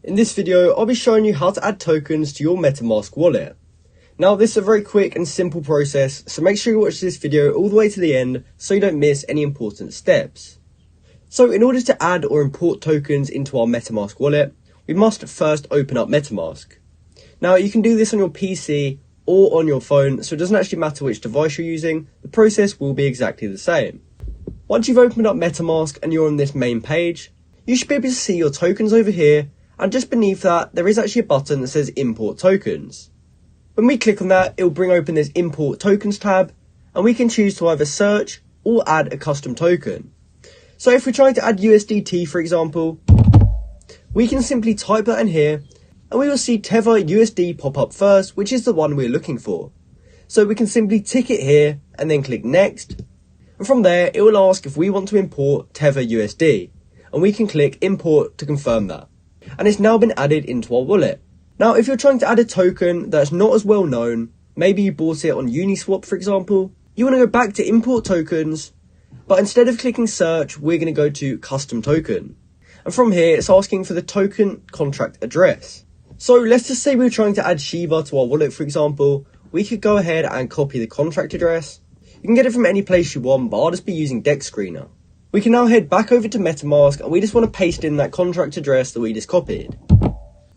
In this video, I'll be showing you how to add tokens to your Metamask wallet. Now, this is a very quick and simple process, so make sure you watch this video all the way to the end so you don't miss any important steps. So in order to add or import tokens into our Metamask wallet, we must first open up Metamask. Now, you can do this on your PC or on your phone, so it doesn't actually matter which device you're using, the process will be exactly the same. Once you've opened up Metamask and you're on this main page, you should be able to see your tokens over here, and just beneath that there is actually a button that says import tokens. When we click on that, it will bring open this import tokens tab, and we can choose to either search or add a custom token. So if we're trying to add USDT, for example, we can simply type that in here and we will see Tether USD pop up first, which is the one we're looking for. So we can simply tick it here and then click next, and from there it will ask if we want to import Tether USD, and we can click import to confirm that. And it's now been added into our wallet. Now, if you're trying to add a token that's not as well known, maybe you bought it on Uniswap, for example, you want to go back to import tokens, but instead of clicking search, we're going to go to custom token. And from here, it's asking for the token contract address. So let's just say we're trying to add Shiba to our wallet, for example. We could go ahead and copy the contract address. You can get it from any place you want, but I'll just be using Dex Screener. We can now head back over to Metamask, and we just want to paste in that contract address that we just copied.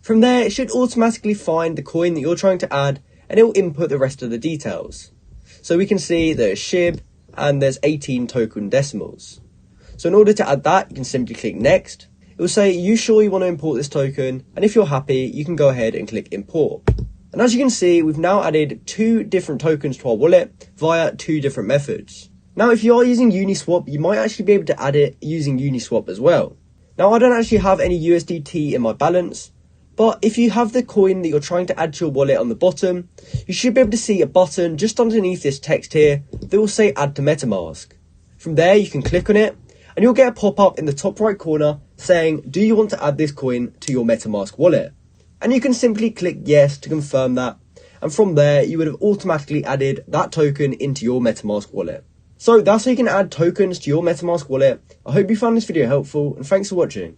From there, it should automatically find the coin that you're trying to add, and it will input the rest of the details. So we can see there's SHIB, and there's 18 token decimals. So in order to add that, you can simply click next. It will say, are you sure you want to import this token? And if you're happy, you can go ahead and click import. And as you can see, we've now added 2 different tokens to our wallet via 2 different methods. Now, if you are using Uniswap, you might actually be able to add it using Uniswap as well. Now, I don't actually have any USDT in my balance, but if you have the coin that you're trying to add to your wallet on the bottom, you should be able to see a button just underneath this text here that will say add to Metamask. From there, you can click on it, and you'll get a pop-up in the top right corner saying, do you want to add this coin to your Metamask wallet? And you can simply click yes to confirm that, and from there, you would have automatically added that token into your Metamask wallet. So that's how you can add tokens to your Metamask wallet. I hope you found this video helpful, and thanks for watching.